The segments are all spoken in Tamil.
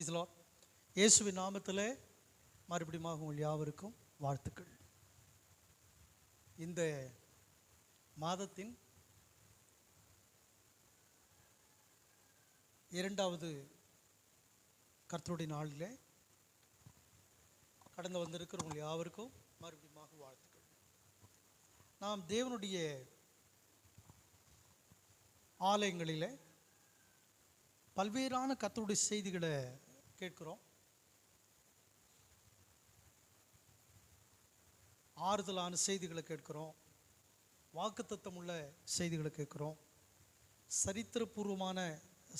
இயேசுவின் நாமத்திலே மறுபடியும் உங்கள் யாவருக்கும் வாழ்த்துக்கள். இந்த மாதத்தின் இரண்டாவது கர்த்தருடைய நாளிலே கடந்து வந்திருக்கிற உங்கள் யாவருக்கும் மறுபடியும் வாழ்த்துக்கள். நாம் தேவனுடைய ஆலயங்களிலே பல்வேறான கர்த்தருடைய செய்திகளை கேட்கிறோம். ஆறுதலான செய்திகளை கேட்கிறோம், வாக்குத்தத்தம் உள்ள செய்திகளை கேட்கிறோம், சரித்திரபூர்வமான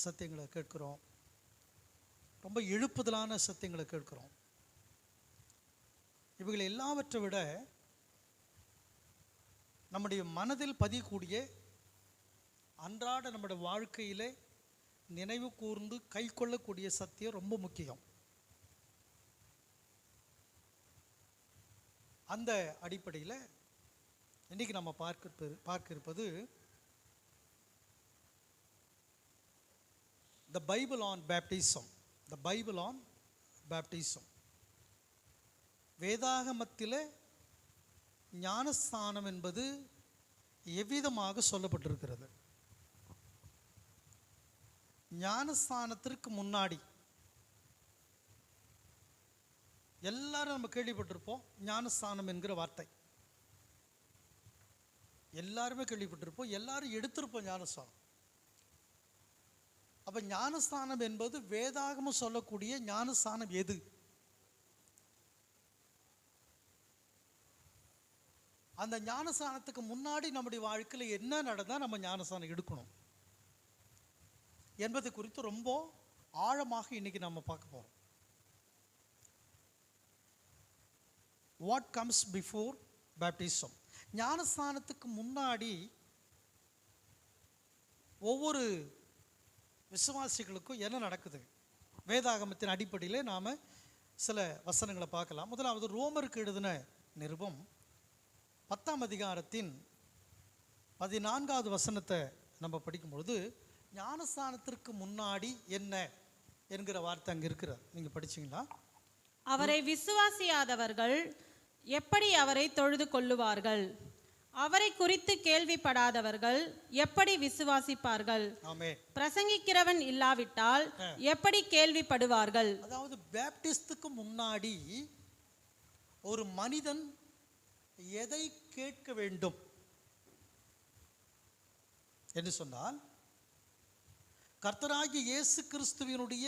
சத்தியங்களை கேட்கிறோம், ரொம்ப எழுப்புதலான சத்தியங்களை கேட்கிறோம். இவைகளை எல்லாவற்றை விட நம்முடைய மனதில் பதியக்கூடிய அன்றாட நம்முடைய வாழ்க்கையிலே நினைவு கூர்ந்து கை கொள்ளக்கூடிய சத்தியம் ரொம்ப முக்கியம். அந்த அடிப்படையில் இன்னைக்கு நம்ம பார்க்க இருப்பது The Bible on Baptism. The Bible on Baptism. வேதாகமத்தில் ஞானஸ்நானம் என்பது எவ்விதமாக சொல்லப்பட்டிருக்கிறது? ஞானஸ்நானத்திற்கு முன்னாடி எல்லாரும் நம்ம கேள்விப்பட்டிருப்போம். ஞானஸ்நானம் என்கிற வார்த்தை எல்லாருமே கேள்விப்பட்டிருப்போம், எல்லாரும் எடுத்திருப்போம் ஞானஸ்நானம். அப்ப ஞானஸ்நானம் என்பது வேதாகமம் சொல்லக்கூடிய ஞானஸ்நானம் எது? அந்த ஞானஸ்நானத்துக்கு முன்னாடி நம்முடைய வாழ்க்கையில் என்ன நடந்தால் நம்ம ஞானஸ்நானம் எடுக்கணும் என்பது குறித்து ரொம்ப ஆழமாக இன்னைக்கு நம்ம பார்க்க போறோம். What comes before baptism? ஞானஸ்நானத்துக்கு முன்னாடி ஒவ்வொரு விசுவாசிகளுக்கும் என்ன நடக்குது? வேதாகமத்தின் அடிப்படையில் நாம் சில வசனங்களை பார்க்கலாம். முதலாவது ரோமருக்கு எழுதின நிருபம் 10ஆம் அதிகாரத்தின் 14வது வசனத்தை நம்ம படிக்கும்பொழுது ஞானஸ்நானத்திற்கு முன்னாடி என்ன என்கிற வார்த்தை அங்கே இருக்கிறது. நீங்கள் படிச்சீங்களா? அவரை விசுவாசியாதவர்கள் எப்படி அவரை தொழுது கொள்ளுவார்கள்? அவரை குறித்து கேள்விப்படாதவர்கள் எப்படி விசுவாசிப்பார்கள்? பிரசங்கிக்கிறவன் இல்லாவிட்டால் எப்படி கேள்விப்படுவார்கள்? அதாவது பேப்டிஸ்டுக்கு முன்னாடி ஒரு மனிதன் எதை கேட்க வேண்டும் என்று சொன்னால், கர்த்தராகிய இயேசு கிறிஸ்துவினுடைய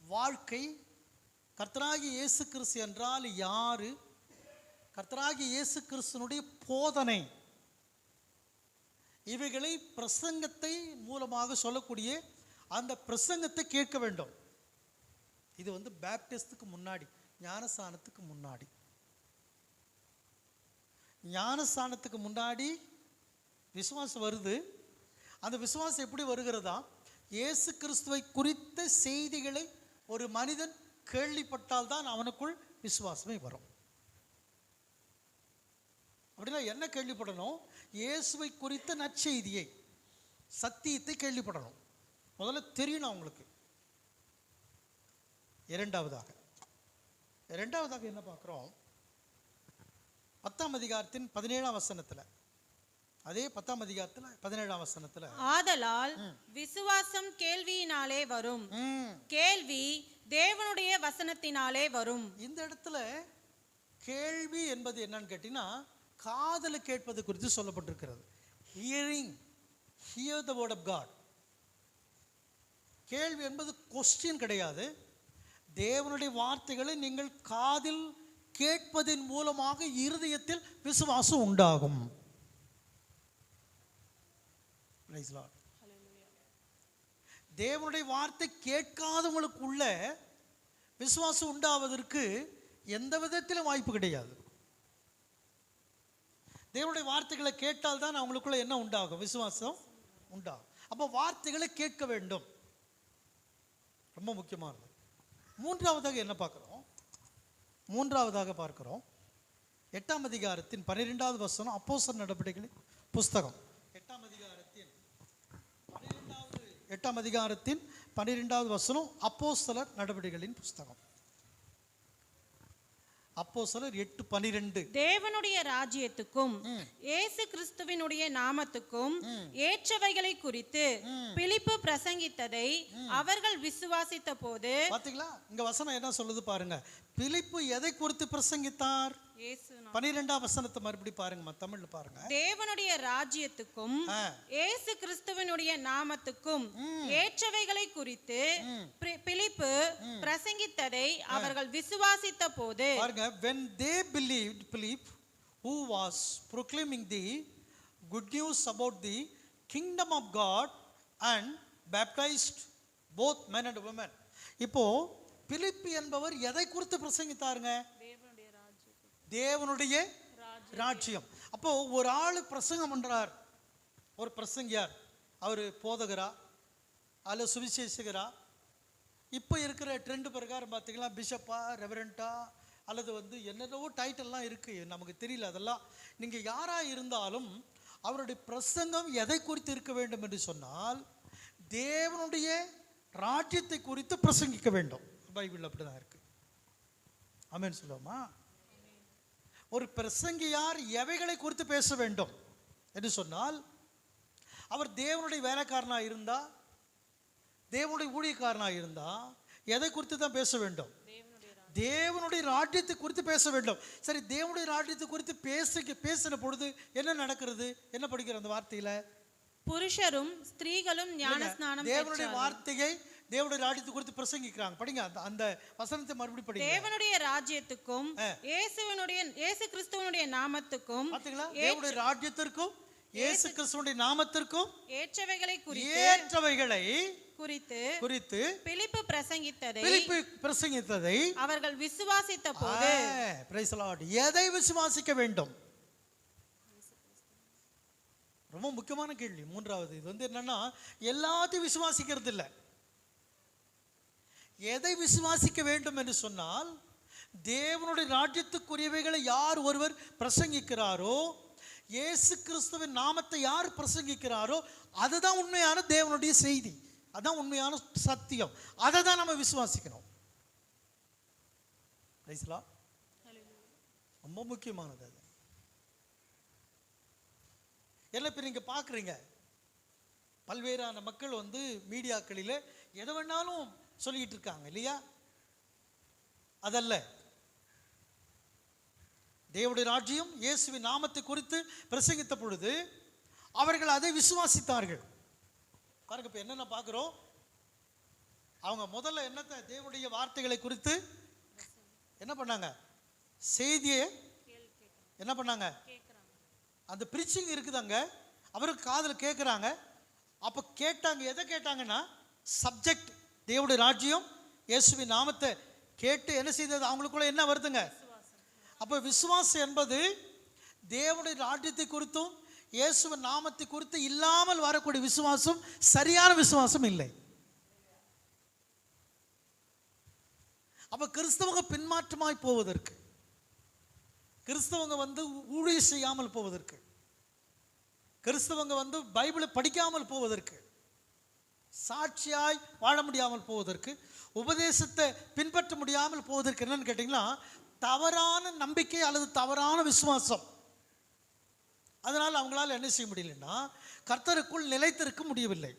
வாழ்க்கை, கர்த்தராகிய இயேசு கிறிஸ்து என்றால் யாரு, கர்த்தராகிய இயேசு கிறிஸ்துனுடைய போதனை, இவைகளை பிரசங்கத்தை மூலமாக சொல்லக்கூடிய அந்த பிரசங்கத்தை கேட்க வேண்டும். இது பேப்டிஸ்டுக்கு முன்னாடி, ஞானஸ்நானத்துக்கு முன்னாடி. ஞானஸ்நானத்துக்கு முன்னாடி விசுவாசம் வருது. அந்த விசுவாசம் எப்படி வருகிறதா? இயேசு கிறிஸ்துவை குறித்த செய்திகளை ஒரு மனிதன் கேள்விப்பட்டால் தான் அவனுக்குள் விசுவாசமே வரும். அப்படின்னா என்ன கேள்விப்படணும்? இயேசுவை குறித்த நற்செய்தியை, சத்தியத்தை கேள்விப்படணும். முதல்ல தெரியணும் அவங்களுக்கு. இரண்டாவதாக என்ன பார்க்குறோம்? 10ஆம் அதிகாரத்தின் 17ஆம் வசனத்தில், அதே 10ஆம் அதிகாரத்தில் 17ஆம் வசனத்தில், ஆதலால் விசுவாசம் கேள்வியினாலே வரும், கேள்வி தேவனுடைய வசனத்தினாலே வரும். இந்த இடத்துல கேள்வி என்பது என்னன்னு கேட்டீங்கன்னா, காதுல கேட்பது குறித்து சொல்லப்பட்டிருக்கிறது. Hear the word of God. கேள்வி என்பது கொஸ்டின் கிடையாது. தேவனுடைய வார்த்தைகளை நீங்கள் காதில் கேட்பதின் மூலமாக இருதயத்தில் விசுவாசம் உண்டாகும். தேவனுடைய வார்த்தை கேட்காதவங்களுக்குள்ள விசுவாசம் உண்டாவதற்கு எந்த விதத்திலும் வாய்ப்பு கிடையாது. தேவனுடைய வார்த்தைகளை கேட்டால் தான் அவங்களுக்குள்ள என்ன உண்டாகும்? விசுவாசம் உண்டாகும். அப்போ வார்த்தைகளை கேட்க வேண்டும், ரொம்ப முக்கியமானது. மூன்றாவதாக என்ன பார்க்கிறோம்? மூன்றாவதாக பார்க்கிறோம் 8ஆம் அதிகாரத்தின் 12வது வசனம், அப்போஸ்தலர் நடபடிகளின் புஸ்தகம் 8ஆம் அதிகாரத்தின் 12வது வசனம் அப்போஸ்தலர் நடவடிக்கைகளின் புஸ்தகம். அப்போஸ்தலர் 8:12. தேவனுடைய ராஜ்யத்துக்கும் இயேசு கிறிஸ்துவினுடைய நாமத்துக்கும் ஏற்றவைகளை குறித்து பிலிப்பு பிரசங்கித்ததை அவர்கள் விசுவாசித்த போது. பாத்தீங்களா, இங்க வசனம் என்ன சொல்லுது பாருங்க. பிலிப்பு எதை குறித்து பிரசங்கித்தார்? 12ஆம் வசனத்தை மறுபடி பாருங்க, தமிழ்ல பாருங்க. தேவனுடைய ராஜ்யத்துக்கும் இயேசு கிறிஸ்துவினுடைய நாமத்துக்கும் ஏற்றவைகளை குறித்து பிலிப்பு பிரசங்கித்ததை அவர்கள் விசுவாசித்த போது பாருங்க. when they believed Philip, who was proclaiming the good news about the kingdom of God and baptized both men and women. இப்போ பிலிப்பு என்பவர் எதை குறித்து பிரசங்கித்தாருங்க? தேவனுடைய ராஜ்யம். அப்போ ஒரு ஆளு பிரசங்கம் பண்றார், ஒரு பிரசங்கியார், அவர் போதகரா அல்ல சுவிசேஷகரா, இப்போ இருக்கிற ட்ரெண்ட் பிரகாரம் பார்த்தீங்கன்னா பிஷப்பா, ரெவரண்டா, அல்லது என்னென்னவோ டைட்டில்லாம் இருக்கு, நமக்கு தெரியல. அதெல்லாம் நீங்கள் யாராக இருந்தாலும் அவருடைய பிரசங்கம் எதை குறித்து இருக்க வேண்டும் என்று சொன்னால் தேவனுடைய ராஜ்யத்தை குறித்து பிரசங்கிக்க வேண்டும். பைபிள் அப்படிதான் இருக்கு. ஆமென் சொல்லுவோமா? ஒரு பிரசங்கியார் எவைகளை குறித்து பேச வேண்டும் என்று சொன்னால் அவர் தேவனுடைய வேலைக்காரனாக இருந்தா, தேவனுடைய ஊழியக்காரனாக இருந்தா எதை குறித்து தான் பேச வேண்டும்? தேவனுடைய ராஜ்யத்தை குறித்து பேச வேண்டும். சரி, தேவனுடைய ராஜ்யத்தை குறித்து பேசின பொழுது என்ன நடக்கிறது? என்ன படிக்கிற அந்த வார்த்தையில? புருஷரும் ஸ்திரீகளும் ஞானஸ்நானம் தேவனுடைய வார்த்தையை தேவனுடைய ராஜ்யத்தை குறித்து பிரசங்கிக்கிறாங்க. படிங்க அந்த வசனத்தை மறுபடியும் படிங்க. தேவனுடைய ராஜ்யத்துக்கும் இயேசு கிறிஸ்துவினுடைய நாமத்துக்கும், பாத்தீங்களா, தேவனுடைய ராஜ்யத்திற்கும் இயேசு கிறிஸ்துவினுடைய நாமத்திற்கும் ஏற்றவைகளை குறித்து பிலிப்பு பிரசங்கித்ததை அவர்கள் விசுவாசித்த போது. Price the Lord. எதை விசுவாசிக்க வேண்டும்? ரொம்ப முக்கியமான கேள்வி. மூன்றாவது இது என்னன்னா, எல்லாத்தையும் விசுவாசிக்கிறது இல்லை. எதை விசுவாசிக்க வேண்டும் என்று சொன்னால் தேவனுடைய ராஜ்யத்துக்குரியவைகளை யார் ஒருவர் பிரசங்கிக்கிறாரோ, இயேசு கிறிஸ்துவின் நாமத்தை யார் பிரசங்கிக்கிறாரோ அதுதான் உண்மையான தேவனுடைய செய்தி, அதான் உண்மையான சத்தியம். அதை தான் நம்ம விசுவாசிக்கணும். ரொம்ப முக்கியமானது அது. என்ன இப்போ நீங்க பார்க்குறீங்க, பல்வேறான மக்கள் மீடியாக்களில் எதை வேணாலும் சொல்லிட்டு இருக்காங்க இல்லையா? அதல்ல, தேவனுடைய ராஜ்யம் இயேசுவின் நாமத்தை குறித்து பிரசங்கித்த பொழுது அவர்கள் அதை விசுவாசித்தார்கள். பாருங்க, இப்ப என்னென்ன பார்க்கிறோம். அவங்க முதல்ல என்னத்தை தேவனுடைய வார்த்தைகளை குறித்து என்ன பண்ணாங்க? செய்தியை என்ன பண்ணாங்க? அந்த பிரீச்சிங் இருக்குதாங்க, அவருக்கு காதில் கேட்குறாங்க. அப்போ கேட்டாங்க, எதை கேட்டாங்கன்னா சப்ஜெக்ட் தேவனுடைய ராஜ்யம் இயேசுவின் நாமத்தை கேட்டு என்ன செய்தது? அவங்களுக்குள்ள என்ன வருதுங்க? அப்போ விசுவாசம் என்பது தேவனுடைய ராஜ்யத்தை குறித்தும் இயேசுவின் நாமத்தை குறித்து இல்லாமல் வரக்கூடிய விசுவாசம் சரியான விசுவாசம் இல்லை. அப்போ கிறிஸ்தவங்க பின்மாற்றமாய் போவதற்கு, கிறிஸ்தவங்க ஊழியம் செய்யாமல் போவதற்கு, கிறிஸ்தவங்க பைபிளை படிக்காமல் போவதற்கு, சாட்சியாய் வாழ முடியாமல் போவதற்கு, உபதேசத்தை பின்பற்ற முடியாமல் போவதற்கு என்னன்னு கேட்டீங்கன்னா தவறான நம்பிக்கை அல்லது தவறான விசுவாசம். அதனால் அவங்களால என்ன செய்ய முடியலன்னா கர்த்தருக்குள் நிலைத்திருக்க முடியவில்லை.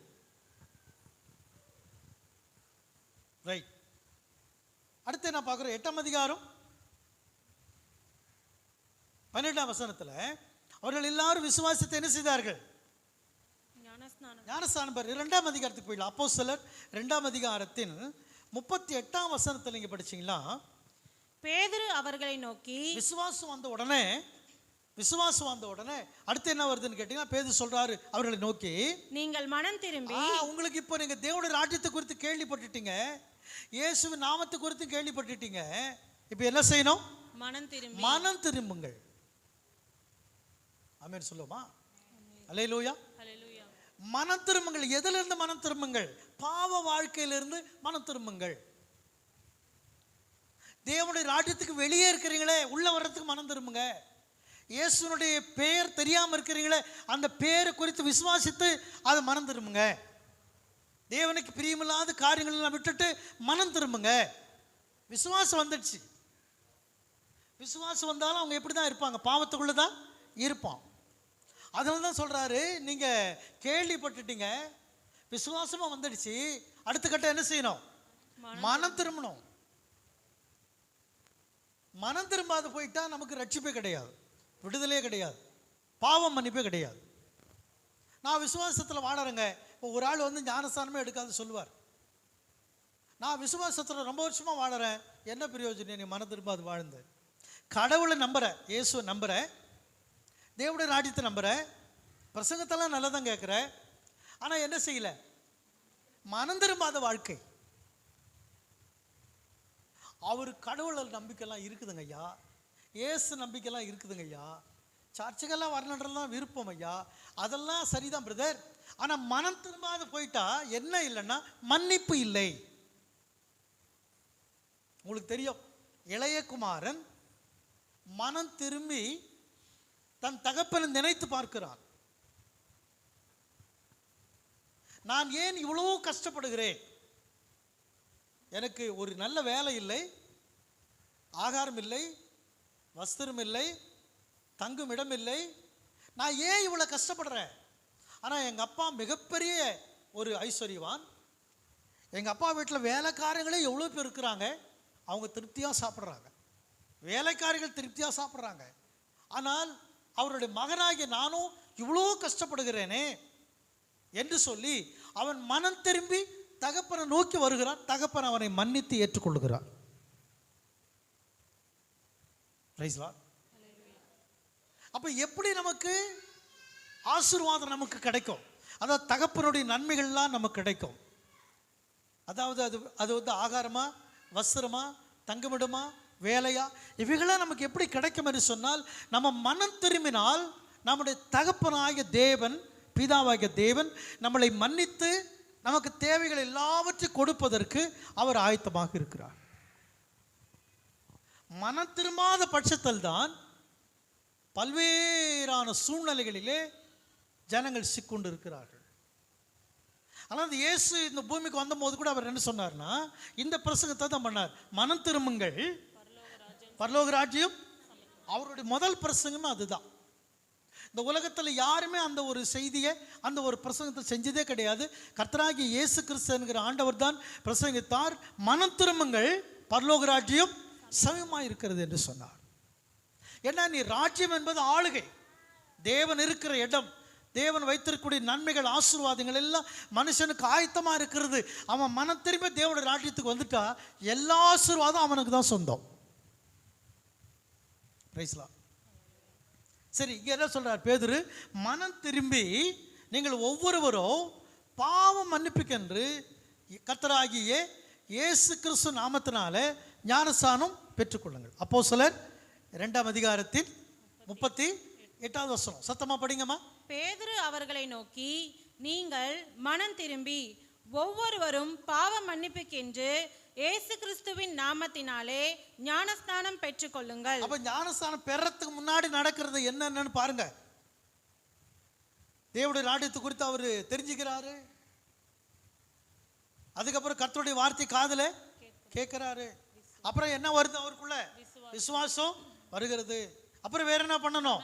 ரைட். அடுத்து என்ன பார்க்குறோம்? 8ஆம் அதிகாரம் 12ஆம் வசனத்தில் அவர்கள் எல்லாரும் விசுவாசத்தை என்ன செய்தார்கள்? ஞானஸ்நானம். 2ஆம் அதிகாரத்துக்கு போயிடலாம். அப்போஸ்தலர் 2ஆம் அதிகாரத்தின் 38ஆம் வசனத்தில் நீங்க படிச்சீங்களா, பேதுரு அவர்களை நோக்கி, விசுவாசம் வந்த உடனே அடுத்து என்ன வருதுன்னு கேட்டீங்கன்னா பேதுரு சொல்றாரு அவர்களை நோக்கி, நீங்கள் மனம் திரும்பி, உங்களுக்கு இப்போ நீங்க தேவனுடைய ராஜ்யத்தை குறித்து கேள்விப்பட்டுட்டீங்க, இயேசுவின் நாமத்தை குறித்து கேள்விப்பட்டுட்டீங்க, இப்போ என்ன செய்யணும்? மனம் திரும்புங்கள். ஆமென் சொல்லுமா? அல்லேலூயா. மனம் திரும்புங்கள். எதிலிருந்து மனம் திரும்புங்கள்? பாவ வாழ்க்கையிலிருந்து மனம் திரும்புங்கள். தேவனுடைய ராஜ்யத்துக்கு வெளியே இருக்கிறீங்களே, உள்ள வர்றதுக்கு மனம் திரும்புங்க. இயேசுனுடைய பெயர் தெரியாமல் இருக்கிறீங்களே, அந்த பெயரை குறித்து விசுவாசித்து அதை மனம் திரும்புங்க. தேவனுக்கு பிரியமில்லாத காரியங்கள் எல்லாம் விட்டுட்டு மனம் திரும்புங்க. விசுவாசம் வந்துடுச்சு. விசுவாசம் வந்தாலும் அவங்க எப்படி தான் இருப்பாங்க? பாவத்துக்குள்ள தான் இருப்பான். அதனால தான் சொல்றாரு, நீங்க கேள்விப்பட்டுட்டீங்க, விசுவாசமா வந்துடுச்சு, அடுத்த கட்டம் என்ன செய்யணும்? மனம் திரும்பணும். மனம் திரும்பாது போயிட்டா நமக்கு ரட்சிப்பே கிடையாது, விடுதலையே கிடையாது, பாவம் மன்னிப்பே கிடையாது. நான் விசுவாசத்தில் வாழறேங்க. இப்போ ஒரு ஆள் வந்து ஞானஸ்தானமே எடுக்காது சொல்லுவார், நான் விசுவாசத்தில் ரொம்ப வருஷமா வாழறேன், என்ன பிரயோஜனம் நீ மனம் திரும்பாது வாழ்ந்து? கடவுளை நம்புற, இயேசுவை நம்புற, தேவனுடைய ராஜ்யத்தை நம்புற, பிரசங்கத்தெல்லாம் நல்லதான் கேட்குற, ஆனால் என்ன செய்யல? மனம் திரும்பாத வாழ்க்கை. அவர் கடவுள் நம்பிக்கைலாம் இருக்குதுங்க ஐயா, இயேசு நம்பிக்கைலாம் இருக்குதுங்க ஐயா, சர்ச்சுக்கெல்லாம் வரணுன்றலாம் விருப்பம் ஐயா, அதெல்லாம் சரிதான் பிரதர். ஆனால் மனம் திரும்பாத போயிட்டா என்ன இல்லைன்னா மன்னிப்பு இல்லை. உங்களுக்கு தெரியும், இளைய குமாரன் மனம் திரும்பி தன் தகப்பனை நினைத்து பார்க்கிறான். நான் ஏன் இவ்வளோ கஷ்டப்படுகிறேன்? எனக்கு ஒரு நல்ல வேலை இல்லை, ஆகாரம் இல்லை, வஸ்திரம் இல்லை, தங்கும் இடம் இல்லை, நான் ஏன் இவ்வளோ கஷ்டப்படுறேன்? ஆனால் எங்கள் அப்பா மிகப்பெரிய ஒரு ஐஸ்வர்யவான், எங்கள் அப்பா வீட்டில் வேலைக்காரங்களே எவ்வளோ பேர் இருக்கிறாங்க, அவங்க திருப்தியாக சாப்பிட்றாங்க, வேலைக்காரிகள் திருப்தியாக சாப்பிட்றாங்க. ஆனால் அவருடைய மகனாகிய நானும் இவ்வளோ கஷ்டப்படுகிறேனே என்று சொல்லி அவன் மனம் திரும்பி தகப்பனை நோக்கி வருகிறான். தகப்பன் அவனை மன்னித்து ஏற்றுக்கொள்கிறான். அப்ப எப்படி நமக்கு ஆசீர்வாதம் நமக்கு கிடைக்கும்? அதாவது தகப்பனுடைய நன்மைகள்லாம் நமக்கு கிடைக்கும். அதாவது அது வந்து ஆகாரமா, வஸ்திரமா, தங்குமிடமா, வேலையா, இவைகளாம் நமக்கு எப்படி கிடைக்கும் என்று சொன்னால், நம்ம மனம் திரும்பினால் நம்முடைய தகப்பனாகிய தேவன், பிதாவாகிய தேவன் நம்மளை மன்னித்து நமக்கு தேவைகள் எல்லாவற்றையும் கொடுப்பதற்கு அவர் ஆயத்தமாக இருக்கிறார். மனம் திரும்பாத பட்சத்தில் தான் பல்வேறான சூழ்நிலைகளிலே ஜனங்கள் சிக்கொண்டு இருக்கிறார்கள். ஆனால் இயேசு இந்த பூமிக்கு வந்தபோது கூட அவர் என்ன சொன்னார்னா, இந்த பிரசங்கத்தை தான் பண்ணார், மனம் திரும்புங்கள், பரலோக ராஜ்யம். அவருடைய முதல் பிரசங்கமே அதுதான். இந்த உலகத்தில் யாருமே அந்த ஒரு செய்தியை, அந்த ஒரு பிரசங்கத்தை செஞ்சதே கிடையாது. கர்த்தராகிய இயேசு கிறிஸ்து என்கிற ஆண்டவர் தான் பிரசங்கித்தார், மனம் திரும்புங்கள், பரலோக ராஜ்யம் சமயமாக இருக்கிறது என்று சொன்னார். ஏன்னா நீ ராஜ்யம் என்பது ஆளுகை, தேவன் இருக்கிற இடம், தேவன் வைத்திருக்கக்கூடிய நன்மைகள், ஆசீர்வாதங்கள் எல்லாம் மனுஷனுக்கு ஆயத்தமாக இருக்கிறது. அவன் மனம் திரும்பி தேவனுடைய ராஜ்யத்துக்கு வந்துட்டா எல்லா ஆசீர்வாதம் அவனுக்கு தான் சொந்தம். சரி, இங்கே என்ன சொல்றார் பேதுரு? மனம் திரும்பி நீங்கள் ஒவ்வொருவரும் பாவம் மன்னிப்புக்கென்று கர்த்தராகிய இயேசு கிறிஸ்து நாமத்தினாலே ஞானஸ்நானம் பெற்றுக்கொள்ளுங்கள். அப்போஸ்தலர் 2ஆம் அதிகாரத்தில் 38வது வசனம். சத்தமா படிங்கம்மா. பேதுரு அவர்களை நோக்கி, நீங்கள் மனம் திரும்பி ஒவ்வொருவரும் பாவ மன்னிப்புக்கென்று இயேசு கிறிஸ்துவின் நாமத்தினாலே ஞானஸ்நானம் பெற்றுக்கொள்ளுங்கள். அப்ப ஞானஸ்நானம் பெறறதுக்கு முன்னாடி நடக்கிறது என்னன்னு பாருங்க. தேவனுடைய ராஜ்யத்தை குறித்து அவர் தெரிஞ்சுக்கிறாரு. அதுக்கப்புறம் கர்த்தருடைய வார்த்தை காதுல கேட்கிறாரு. அப்புறம் என்ன வருது அவருக்குள்ள? விசுவாசம் வருகிறது. அப்புறம் வேற என்ன பண்ணணும்?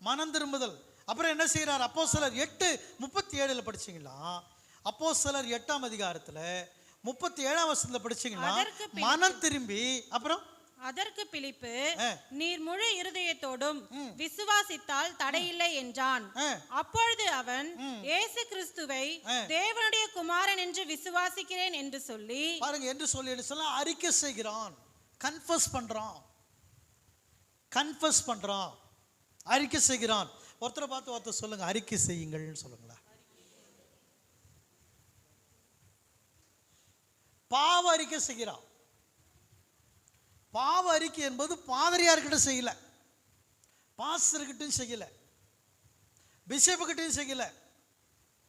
மனம் திரும்புதல். அப்புறம் என்ன செய்யறார்? அப்போஸ்தலர் 8:37 படிச்சீங்களா? அப்போஸ்தலர் 8ஆம் அதிகாரத்துல 37ஆம் வசனத்துல படிச்சீங்களா? மனம் திரும்பி அப்புறம் அதற்கு பிலிப்பு, நீர் முழு இருதயத்தோடும் விசுவாசித்தால் தடையில்லை என்றான். அப்பொழுது அவன், இயேசு கிறிஸ்துவை தேவனுடைய குமாரன் என்று விசுவாசிக்கிறேன் என்று சொல்லி, பாருங்க, என்று சொல்லி அறிக்கை செய்கிறான், கன்ஃபஸ் பண்றான், அறிக்கை செய்கிறான். ஒருத்தரை பார்த்து ஒருத்தர் சொல்லுங்க, அறிக்கை செய்யுங்கள்னு சொல்லுங்களா. பாவ அறிக்கை செய்கிறான். பாவ அறிக்கை என்பது பாதிரியார்கிட்ட செய்யல, பாஸ்டர்கிட்டையும் செய்யல, பிஷப்புக்கிட்டையும் செய்யல,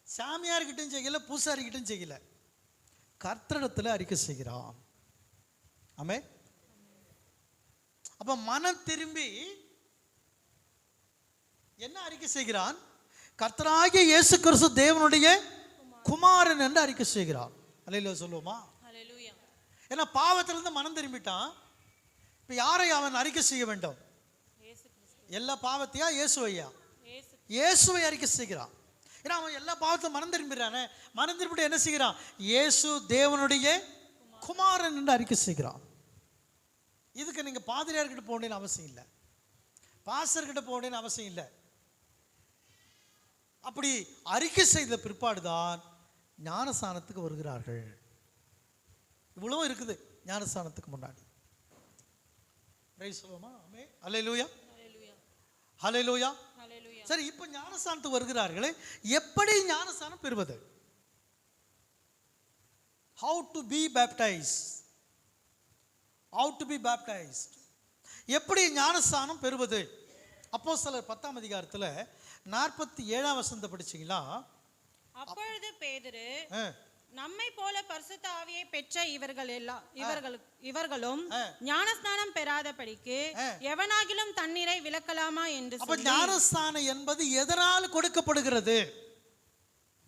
சாமியார்கிட்டையும் செய்யல, பூசாரிகிட்டையும் செய்யல, கர்த்தரிடத்தில் அறிக்கை செய்கிறான். ஆமே. அப்ப மனம் திரும்பி என்ன அறிக்கை செய்கிறான்? கர்த்தராகிய இயேசு கிறிஸ்து தேவனுடைய குமாரன் என்று அறிக்கை செய்கிறார். அல்லேலூயா சொல்லுவோமா? ஹல்லேலூயா. ஏன்னா பாவத்திலிருந்து மனம் திரும்பிட்டான். இப்போ யாரை அவன் அறிக்கை செய்ய வேண்டும்? எல்லா பாவத்தையா இயேசுவையா? இயேசுவை அறிக்கை செய்கிறான். ஏன்னா அவன் எல்லா பாவத்தையும் மனம் திரும்பிடுறானே. மனம் திரும்பிட்டு என்ன செய்கிறான்? இயேசு தேவனுடைய குமாரன் என்று அறிக்கை செய்கிறான். இதுக்கு நீங்க பாதிரியார்கிட்ட போக வேண்டிய அவசியம் இல்லை, பாஸ்டர்கிட்ட போக வேண்டிய அவசியம் இல்லை. அப்படி அறிக்கை செய்த பிற்பாடுதான் ஞானஸ்நானத்துக்கு வருகிறார்கள். இவ்வளவு இருக்குது ஞானஸ்நானத்துக்கு முன்னாடி. அல்லேலூயா, அல்லேலூயா. சரி, இப்ப ஞானஸ்நானத்துக்கு வருகிறார்களே, எப்படி ஞானஸ்நானம் பெறுவது? How to be baptized? How to be baptized? எப்படி ஞானஸ்நானம் பெறுவது? அப்போஸ்தலர் 10ஆம் அதிகாரத்துல 47ஆம் வசனத்தை படிச்சீங்களா? அப்பொழுது பேதுரு, நம்மை போல பரிசுத்த ஆவியை பெற்ற இவர்களும் ஞானஸ்நானம் பெறாதபடிக்கு எவனாகிலும் தண்ணீரை விலக்கலாமா என்று அப்ப ஞானஸ்நானம் என்பது எதனால் கொடுக்கப்படுகிறது?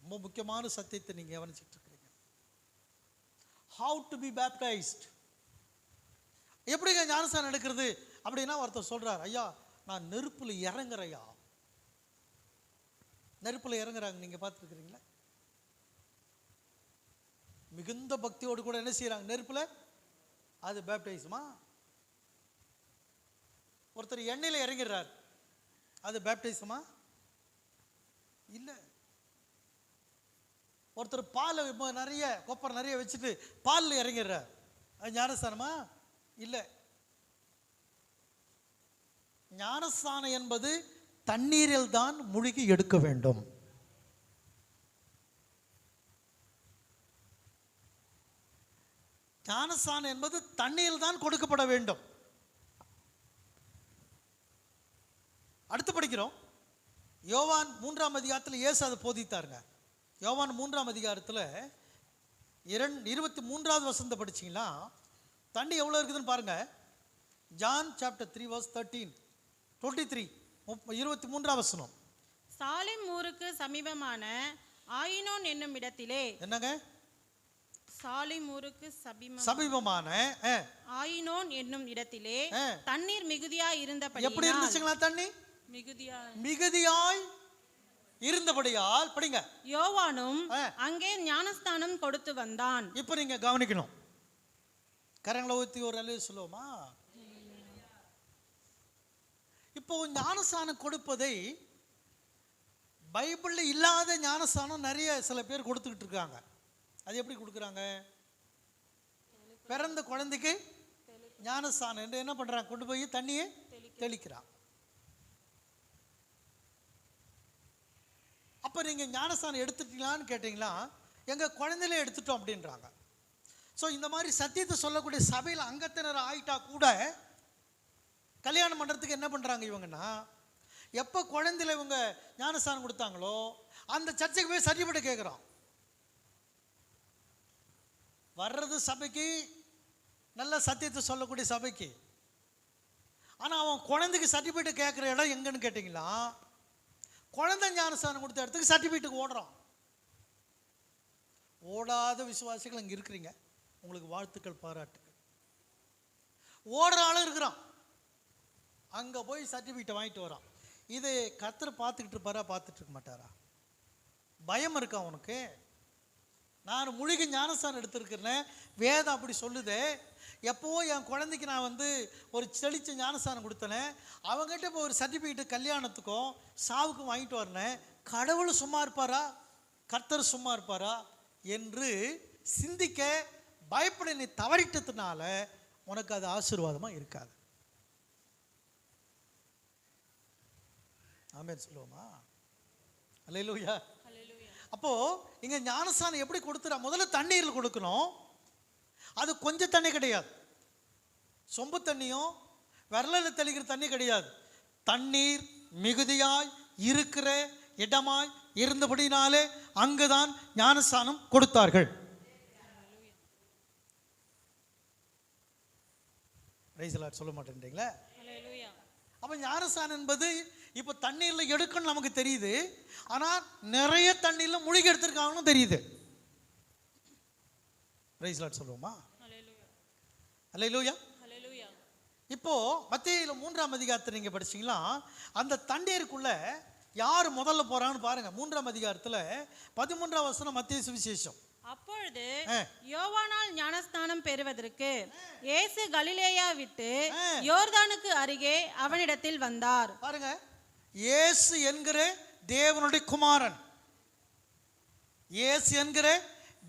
ரொம்ப முக்கியமான சத்தியத்தை நீங்க கவனிச்சிட்டு இருக்கீங்க. How to be baptized? எப்படிங்க ஞானஸ்நானம் எடுக்கிறது அப்படின்னா ஒருத்தர் சொல்றார், ஐயா நான் நெருப்புல இறங்குறையா. நெருப்புல இறங்குறாங்க, நீங்க பார்த்துருக்கிறீங்களா? மிகுந்த பக்தியோடு கூட என்ன செய்யறாங்க? நெருப்புல. அது பேப்டைஸ்மா? ஒருத்தர் எண்ணெயில இறங்கிடுறார், அது பேப்டைஸ்மா? இல்ல. ஒருத்தர் பால் நிறைய கொப்பரை நிறைய வச்சுட்டு பால் இறங்கிடுறார், அது ஞானஸ்தானமா? இல்ல. ஞானஸ்தானம் என்பது தண்ணீரில் தான் முழுகி எடுக்க வேண்டும். ஞானஸ்நானம் என்பது தண்ணீரில் தான் கொடுக்கப்பட வேண்டும். அடுத்து படிக்கிறோம், யோவான் 3ஆம் அதிகாரத்தில் இயேசு அதை போதித்தாருங்க. யோவான் 3ஆம் அதிகாரத்தில் 23ஆவது வசனத்தை படிச்சீங்களா? தண்ணி எவ்வளோ இருக்குதுன்னு பாருங்க. ஜான் சாப்டர் 3 verse 13, 23, 23ஆம் வசனம். சாலிம் ஊருக்கு சமீபமான ஆயினோன் என்னும் இடத்திலே. என்னங்க? சாலிம் ஊருக்கு சமீபமான ஆயினோன் என்னும் இடத்திலே தண்ணீர் மிகுதியாய் இருந்தபடியால். எப்படி இருந்துச்சுங்களா? தண்ணி மிகுதியாய் இருந்தபடியால். படிங்க. யோவானும் அங்கே ஞானஸ்நானம் கொடுத்து வந்தான். இப்போ நீங்க கவனிக்கணும். கரங்களை ஊத்தி ஒரு அல்லேலூயா சொல்லுவோமா? இப்போ ஞானஸ்நானம் கொடுப்பதை பைபிள்ல இல்லாத ஞானஸ்நானம் நிறைய சில பேர் கொடுத்துக்கிட்டு இருக்காங்க. அது எப்படி கொடுக்குறாங்க? பிறந்த குழந்தைக்கு ஞானஸ்நானம் என்று என்ன பண்றாங்க? கொண்டு போய் தண்ணியை தெளிக்கிறாங்க. அப்ப நீங்க ஞானஸ்நானம் எடுத்துட்டீங்களான்னு கேட்டீங்களா? எங்க குழந்தையில எடுத்துட்டோம் அப்படின்றாங்க. ஸோ இந்த மாதிரி சத்தியத்தை சொல்லக்கூடிய சபையில் அங்கத்தினர் ஆயிட்டா கூட கல்யாணம் பண்ணுறதுக்கு என்ன பண்ணுறாங்க இவங்கன்னா, எப்போ குழந்தையில இவங்க ஞானஸ்நானம் கொடுத்தாங்களோ அந்த சர்ச்சைக்கு போய் சர்டிஃபிகேட் கேட்குறான். வர்றது சபைக்கு, நல்ல சத்தியத்தை சொல்லக்கூடிய சபைக்கு. ஆனால் அவன் குழந்தைக்கு சர்டிஃபிகேட் கேட்குற இடம் எங்கன்னு கேட்டிங்களா, குழந்தை ஞானஸ்நானம் கொடுத்த இடத்துக்கு சர்டிஃபிகேட்டுக்கு ஓடுறான். ஓடாத விசுவாசிகள் அங்கே இருக்கிறீங்க, உங்களுக்கு வாழ்த்துக்கள், பாராட்டுகள். ஓடுற ஆளும் இருக்கிறான், அங்கே போய் சர்டிஃபிகேட்டை வாங்கிட்டு வரான். இது கர்த்தர் பார்த்துக்கிட்டு இருப்பாரா? பார்த்துட்டு இருக்க மாட்டாரா? பயம் இருக்கா உனக்கு? நான் முழுகி ஞானஸ்தானம் எடுத்திருக்கிறேன், வேதம் அப்படி சொல்லுதே. எப்போவோ என் குழந்தைக்கு நான் ஒரு செழிச்ச ஞானஸ்தானம் கொடுத்தனே, அவங்ககிட்ட இப்போ ஒரு சர்டிஃபிகேட் கல்யாணத்துக்கும் சாவுக்கும் வாங்கிட்டு வரனேன். கடவுள் சும்மா இருப்பாரா? கர்த்தர் சும்மா இருப்பாரா என்று சிந்திக்க பயப்பட நீ தவறிட்டதுனால உனக்கு அது ஆசீர்வாதமா இருக்காது. ஆமென் சொல்லுவோமா? அல்லேலூயா. அப்போ இங்க ஞானஸ்நானம் எப்படி கொடுத்துறா? முதல்ல தண்ணீரில் கொடுக்கணும். அது கொஞ்சம் தண்ணி கிடையாது, சொம்பு தண்ணியும் விரலில் தெளிக்கிற தண்ணி கிடையாது. தண்ணீர் மிகுதியாய் இருக்கிற இடமாய் இருந்தபடினாலே அங்குதான் ஞானஸ்நானம் கொடுத்தார்கள். சொல்ல மாட்டேன்றீங்களா? அப்போ ஞானஸ்நானம் என்பது இப்போ தண்ணீரில் எடுக்கணும்னு நமக்கு தெரியுது, ஆனால் நிறைய தண்ணீரில் மூழ்கி எடுத்திருக்காங்கன்னு தெரியுது. பிரைஸ் லார்ட் சொல்லுவோமா? அல்லேலூயா. இப்போ மத்தேயுல 3ஆம் அதிகாரத்தை நீங்க படிச்சீங்களா, அந்த தண்ணீருக்குள்ள யார் முதல்ல போறான்னு பாருங்க. 3ஆம் அதிகாரத்துல 13ஆம் வசனம், மத்தேயு சுவிசேஷம். அப்பொழுது யோவானால் ஞானஸ்நானம் பெறுவதற்கு இயேசு கலிலேயா விட்டு யோர்தானுக்கு அருகே அவனிடத்தில் வந்தார். பாருங்க, இயேசு என்கிற தேவனுடைய குமாரன், இயேசு என்கிற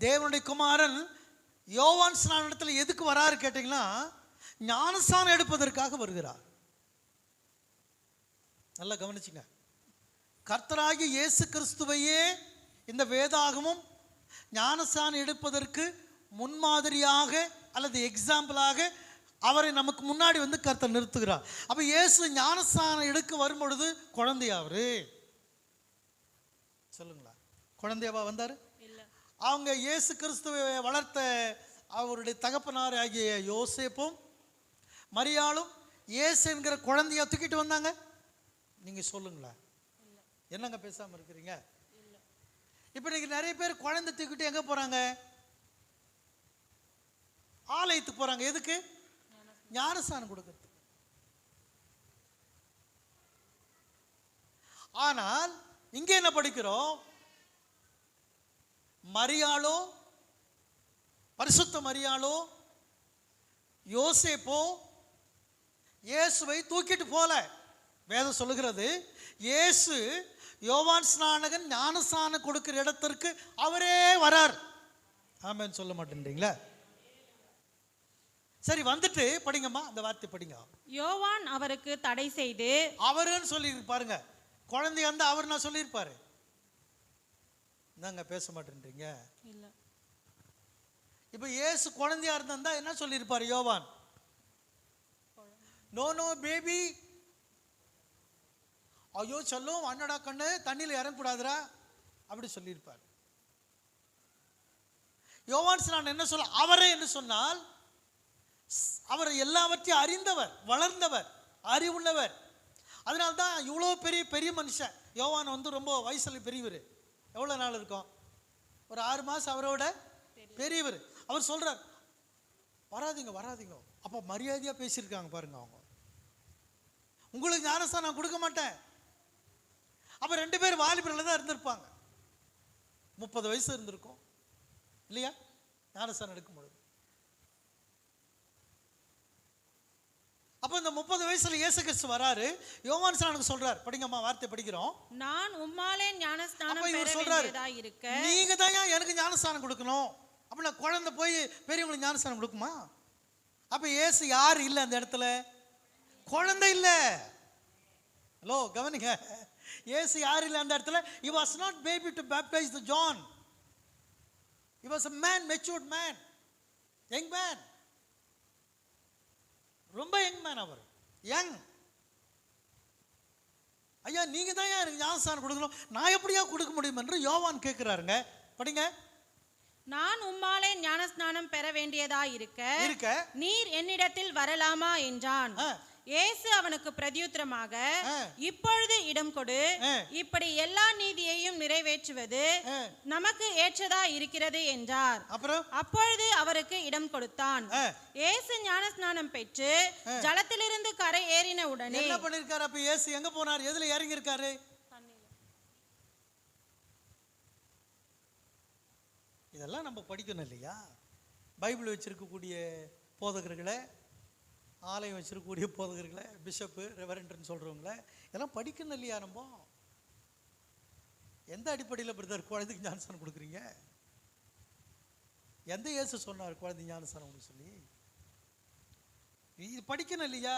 தேவனுடைய குமாரன் யோவான் ஸ்நானத்துல எதுக்கு வராரு கேட்டீங்கன்னா, ஞானஸ்நானம் எடுப்பதற்காக வருகிறார். நல்லா கவனிச்சுங்க. கர்த்தராகிய இயேசு கிறிஸ்துவையே இந்த வேதாகமும் ஞானஸ்நானம் எடுப்பதற்கு முன்மாதிரியாக அல்லது எக்ஸாம்பிளாக அவரை நமக்கு முன்னாடி வந்து கர்த்தர் நிறுத்துகிறார். அப்ப இயேசு ஞானஸ்நானம் எடுக்க வரும் பொழுது குழந்தையா அவரு? சொல்லுங்களா, குழந்தையாவா வந்தாரு? அவங்க இயேசு கிறிஸ்துவை வளர்த்த அவருடைய தகப்பனார் ஆகிய யோசேப்பும் மரியாளும் இயேசு என்கிற குழந்தையா தூக்கிட்டு வந்தாங்க. நீங்க சொல்லுங்களா, என்னங்க பேசாம இருக்கிறீங்க? இப்ப இன்னைக்கு நிறைய பேர் குழந்தை தூக்கிட்டு எங்க போறாங்க? ஆலயத்துக்கு போறாங்க. எதுக்கு? ஞானஸ்நானம் கொடுக்கிறது. ஆனால் இங்க என்ன படிக்கிறோம்? மரியாளோ, பரிசுத்த மரியாளோ, யோசேப்போ இயேசுவை தூக்கிட்டு போல. வேதம் சொல்லுகிறது, இயேசு யோவான் ஸ்நானகன் ஞானஸ்நானம் கொடுக்கிற இடத்திற்கு அவரே வரார். ஆமென் சொல்ல மாட்டேன்றீங்களா? சரி, வந்துட்டு படிங்கம்மா, அந்த வார்த்தை படிங்க. யோவான் அவருக்கு தடை செய்து, அவருன்னு சொல்லி பாருங்க, குழந்தை அந்த அவர் நான் சொல்லியிருப்பாரு. என்னங்க பேச மாட்டேன்றீங்க? இல்ல, இப்ப இயேசு குழந்தையா இருந்தா என்ன சொல்லியிருப்பாரு யோவான்? நோ நோ பேபி, ஐயோ சொல்லும் அண்ணடா கண்ணு, தண்ணியில் இறங்கக்கூடாதுரா, அப்படி சொல்லியிருப்பார். யோவான் ஸ்நானன் என்ன சொல்ல, அவரே என்று சொன்னால் அவர் எல்லாவற்றையும் அறிந்தவர், வளர்ந்தவர், அறிவுள்ளவர். அதனால்தான் இவ்வளோ பெரிய பெரிய மனுஷன் யோவான் வந்து ரொம்ப வயசுல பெரியவர். எவ்வளோ நாள் இருக்கும்? ஒரு 6 மாதம் அவரோட பெரியவர். அவர் சொல்றார், வராதிங்க வராதிங்க. அப்போ மரியாதையாக பேசியிருக்காங்க பாருங்க அவங்க. உங்களுக்கு ஞானஸ்நானம் நான் கொடுக்க மாட்டேன். அப்போ 2 பேர் வாலிபர்கள் தான் இருந்திருப்பாங்க. 30 வயசு இருந்திருக்கும் இல்லையா ஞானஸ்நானம் எடுக்கும் பொழுது. அப்போ இந்த 30 வயசுல இயேசு கிறிஸ்து வராரு, யோவான் ஸ்நானனுக்கு சொல்றார். படிங்கம்மா, வார்த்தை படிக்கிறோம். நான் உம்மாலே ஞானஸ்நானம் பெற வேண்டியதா இருக்க, நீங்க தான் எனக்கு ஞானஸ்நானம் கொடுக்கணும். அப்ப நான் குழந்தை போய் பெரியவங்களுக்கு ஞானஸ்நானம் கொடுக்குமா? அப்ப இயேசு யார் இல்லை அந்த இடத்துல? குழந்தை இல்லை. ஹலோ கவனிங்க, இயேசு யார் இல்லை அந்த இடத்துல? He was not baby to baptize the John. He was a man, matured man, young man. ரொம்ப யங் மேன் அவர், யங். ஐயா நீங்க தான் எனக்கு ஞானஸ்நானம் கொடுக்கணும், நான் எப்படியா கொடுக்க முடியும் என்று யோவான் கேட்கிறாருங்க. படிங்க. நான் உம்மாலே ஞானஸ்நானம் பெற வேண்டியதா இருக்க நீர் என்னிடத்தில் வரலாமா என்றான். இயேசு அவனுக்கு பிரதியுத்தரமாக, இப்பொழுது இடம் கொடு, இப்படி எல்லா நீதியையும் நிறைவேற்றுவது நமக்கு ஏற்றதா இருக்கிறது என்றார். அப்பொழுது அவருக்கு இடம் கொடுத்தான். இயேசு ஞானஸ்நானம் பெற்று ஜலத்திலிருந்து கரை ஏறின உடனே என்ன பண்ணிருக்காரு? அப்ப இயேசு எங்க போனார்? எதுல இறங்கி இருக்காரு? இதெல்லாம் நம்ம படிக்கணும் இல்லையா? பைபிள் வச்சிருக்கக்கூடிய போதகர்களை, ஆலயம் வச்சிருக்கக்கூடிய போதகர்களை, பிஷப்பு, ரெவரண்ட்னு சொல்றவங்களை இதெல்லாம் படிக்கணும் இல்லையா? நம்ம எந்த அடிப்படையில் பிரதர் குழந்தைக்கு ஞானஸ்நானம் கொடுக்குறீங்க? எந்த இயேசு சொன்னார் குழந்தை ஞானஸ்நானம் சொல்லி? இது படிக்கணும் இல்லையா?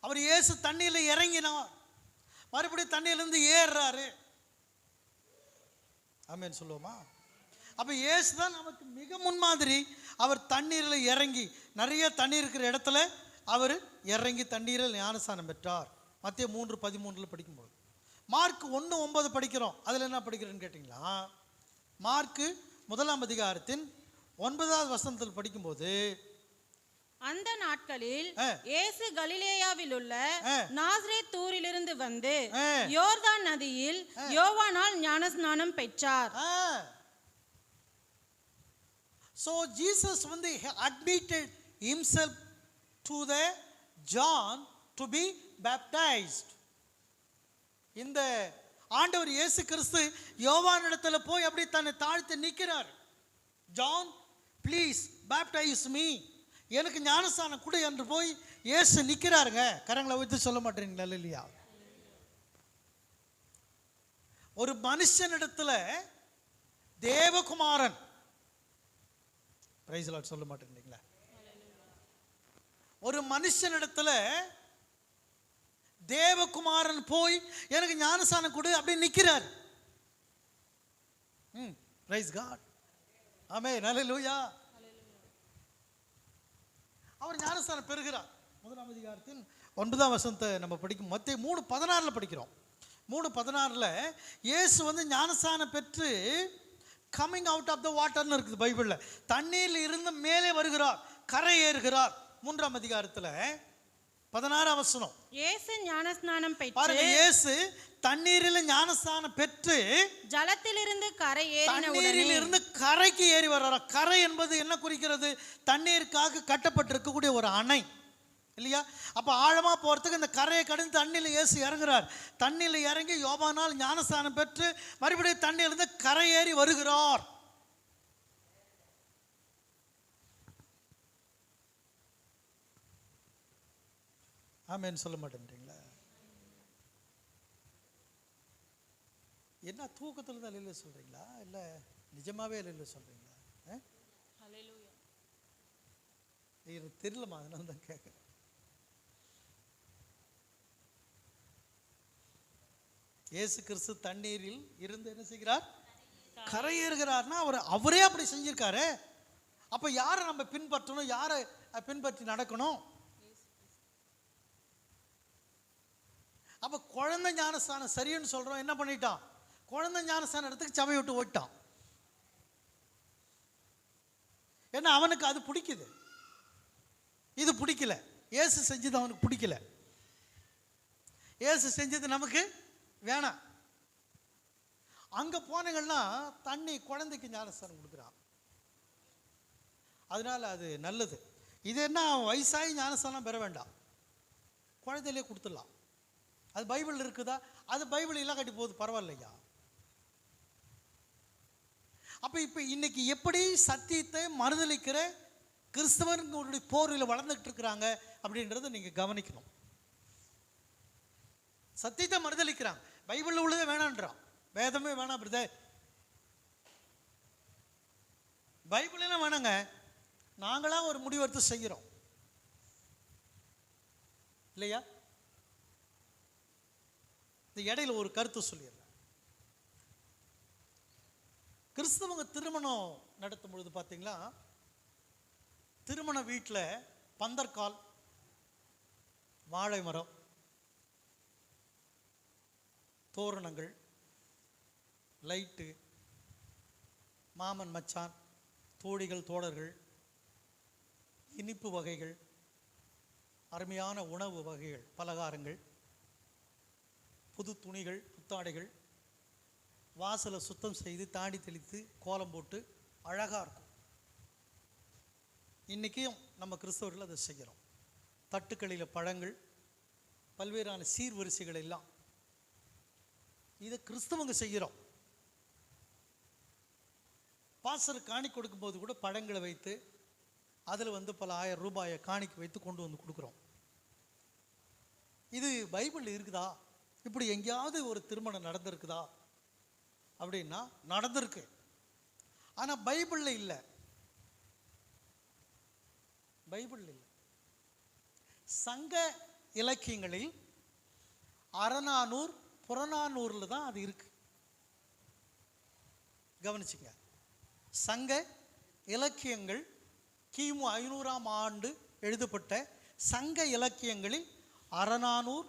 அவர் இயேசு தண்ணியில இறங்கினார், மறுபடியும் தண்ணியிலிருந்து ஏறுறாரு. ஆமென் சொல்லுவோமா? அப்ப இயேசு தான் நமக்கு மிக முன்மாதிரி. அவர் தண்ணீரில் இறங்கி, நிறைய தண்ணீர் இருக்கிற இடத்துல அவர் இறங்கி தண்ணீரில் ஞானஸ்நானம் பெற்றார். மத்தேயு 3:13 படிக்கும்போது. மார்க் 1:9 படிக்கிறோம். அதில் என்ன படிக்கிறேன்னு கேட்டிங்களா, மார்க்கு 1ஆம் அதிகாரத்தின் 9வது வசனத்தில் படிக்கும்போது, அந்த நாட்களில் இயேசு கலிலேயாவில் உள்ள நாசரேத் ஊரிலிருந்து வந்து யோர்தான் நதியில் யோவானால் ஞானஸ்நானம் பெற்றார். So Jesus வந்து admitted himself to the John to be baptized. இந்த ஆண்டவர் இயேசு கிறிஸ்து யோவானிடத்தில் போய் அப்படி தன்னை தாழ்த்தி நிற்கிறார். ஜான் ப்ளீஸ் பேப்டைஸ் மீ, எனக்கு ஞானஸ்தானம் கொடு என்று போய் இயேசு நிற்கிறாருங்க. கரங்களை வைத்து சொல்ல மாட்டேறீங்களா இல்லையா? ஒரு மனுஷனிடத்தில் தேவகுமாரன், பிரைஸ் லார்ட் சொல்ல மாட்டேறீங்களா? ஒரு மனுஷனிடத்தில் தேவகுமாரன் போய் எனக்கு ஞானஸ்தானம் கொடு அப்படின்னு நிற்கிறார். பிரைஸ் காட், ஆமென், ஹல்லேலூயா. அவர் ஞானஸ்தானம் பெறுகிறார். 1ஆம் அதிகாரத்தின் 9ஆம் வசனத்தை நம்ம படிக்கும் மத்தேயு 3:16 படிக்கிறோம். 3:16 இயேசு வந்து ஞானஸ்தானம் பெற்று கம்மிங் அவுட் ஆஃப் த வாட்டர்னு இருக்குது பைபிளில். தண்ணீரில் இருந்து மேலே வருகிறார், கரை ஏறுகிறார். 3ஆம் அதிகாரத்தில் 16ஆம் வசனம், இயேசு ஞானஸ்நானம் பெற்று, பாருங்க, இயேசு தண்ணீரில் ஞானஸ்தானம் பெற்று ஜலத்திலிருந்து கரை தண்ணீரில் இருந்து கரைக்கு ஏறி வர்றார். கரை என்பது என்ன குறிக்கிறது? தண்ணீருக்காக கட்டப்பட்டிருக்கக்கூடிய ஒரு அணை இல்லையா? அப்போ ஆழமா போறதுக்கு இந்த கரையை கடந்து தண்ணியில் இயேசு இறங்குறார். தண்ணியில் இறங்கி யோவானால் ஞானஸ்தானம் பெற்று மறுபடியும் தண்ணியிலிருந்து கரை ஏறி வருகிறார். ஆமென் சொல்ல மாட்டேன்றீங்களா? என்ன தூக்கத்தில் தான் இல்லை சொல்றீங்களா, இல்லை நிஜமாவே இல்லை சொல்றீங்களா? எனக்கு தெரியலமா, அதனால தான் கேட்குறேன். இயேசு கிறிஸ்து தண்ணீரில் இருந்து என்ன செய்கிறார்? கரையேறுகிறார்னா அவரே அப்படி செஞ்சிருக்காரு. அப்ப யாரை நம்ம பின்பற்றணும்? யாரை பின்பற்றி நடக்கணும்? அப்ப குழந்தை ஞானஸ்தானம் சரின்னு சொல்றோம், என்ன பண்ணிட்டான்? குழந்தை ஞானஸ்தானம் இடத்துக்கு சபை விட்டு ஓட்டான். ஏன்னா அவனுக்கு அது பிடிக்குது, இது பிடிக்கல. இயேசு செஞ்சது அவனுக்கு பிடிக்கல, இயேசு செஞ்சது நமக்கு வேணாம். அங்க போனீங்கன்னா தண்ணி குழந்தைக்கு ஞானஸ்தானம் கொடுக்குறான், அதனால அது நல்லது. இது என்ன வயசாகி ஞானஸ்தானம் பெற வேண்டாம், குழந்தையிலே கொடுத்துடலாம். அது பைபிள் இருக்குதா? அது பைபிள் எல்லாம் கட்டி போகுது, பரவாயில்லையா? அப்ப இப்ப இன்னைக்கு எப்படி சத்தியத்தை மறுதலிக்கிற கிறிஸ்தவர்களுடைய போரில் வளர்ந்துட்டு இருக்கிறாங்க அப்படின்றத நீங்க கவனிக்கணும். சத்தியத்தை மறுதலிக்கிறாங்க, பைபிள்ல உள்ளதே வேணான்றான், வேதமே வேணாம் பிரதர், பைபிள் எல்லாம் வேணாங்க, நாங்களா ஒரு முடிவெடுத்து செய்கிறோம் இல்லையா? இந்த இடையில ஒரு கருத்து சொல்லிடுறேன். கிறிஸ்தவங்க திருமணம் நடத்தும் பொழுது பார்த்தீங்களா, திருமண வீட்டில் பந்தர்கால், வாழை மரம், தோரணங்கள், லைட்டு, மாமன் மச்சான், தோழிகள் தோழர்கள், இனிப்பு வகைகள், அருமையான உணவு வகைகள், பலகாரங்கள், புது துணிகள், புத்தாடைகள், வாசலை சுத்தம் செய்து தாண்டி தெளித்து கோலம் போட்டு அழகாக இருக்கும். இன்றைக்கும் நம்ம கிறிஸ்தவர்கள் அதை செய்கிறோம். தட்டுக்களில் பழங்கள், பல்வேறான சீர்வரிசைகள் எல்லாம் இதை கிறிஸ்தவங்க செய்கிறோம். பாஸ்டர் காணிக்கை கொடுக்கும்போது கூட பழங்களை வைத்து அதில் பல ஆயிரம் ரூபாயை காணிக்கை வைத்து கொண்டு வந்து கொடுக்குறோம். இது பைபிள் இருக்குதா? இப்படி எங்கேயாவது ஒரு திருமணம் நடந்திருக்குதா அப்படின்னா நடந்திருக்கு, ஆனால் பைபிளில் இல்லை. பைபிளில் இல்லை. சங்க இலக்கியங்களில் அறநானூறு புறநானூறில் தான் அது இருக்கு. கவனிச்சுங்க, சங்க இலக்கியங்கள் கிமு 500ஆம் ஆண்டு எழுதப்பட்ட சங்க இலக்கியங்களில் அறநானூறு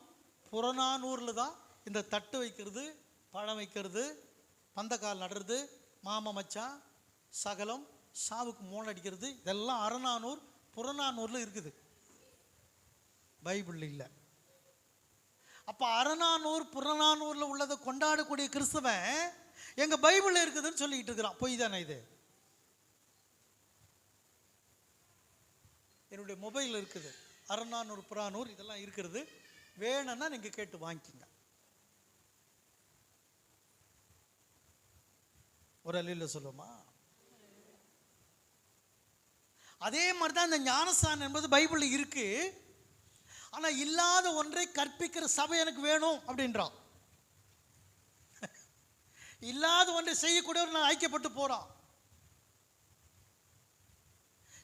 புறநானூறில் தான் இந்த தட்டு வைக்கிறது, பழம் வைக்கிறது, பந்தக்கால் நடுறது, மாம மச்சான், சகலம், சாவுக்கு மோன் அடிக்கிறது, இதெல்லாம் அறநானூறு புறநானூர்ல இருக்குது, பைபிள் இல்லை. அப்ப அறநானூறு புறநானூர்ல உள்ளதை கொண்டாடக்கூடிய கிறிஸ்தவன் எங்க பைபிள்ல இருக்குதுன்னு சொல்லிட்டு இருக்கிறான். பொய் தானே இது? என்னுடைய மொபைல் இருக்குது, அறநானூறு புறநானூறு இதெல்லாம் இருக்கிறது. வேணும்னா நீங்க கேட்டு வாங்கிக்கங்க. ஒரு அல்லேலூயா சொல்லுமா? அதே மாதிரி தான் இந்த ஞானஸ்நானம் என்பது பைபிளில் இருக்கு. ஆனா இல்லாத ஒன்றை கற்பிக்கிற சபை எனக்கு வேணும் அப்படின்றான். இல்லாத ஒன்றை செய்யக்கூடியவர் நான் ஐக்கியப்பட்டு போறான்.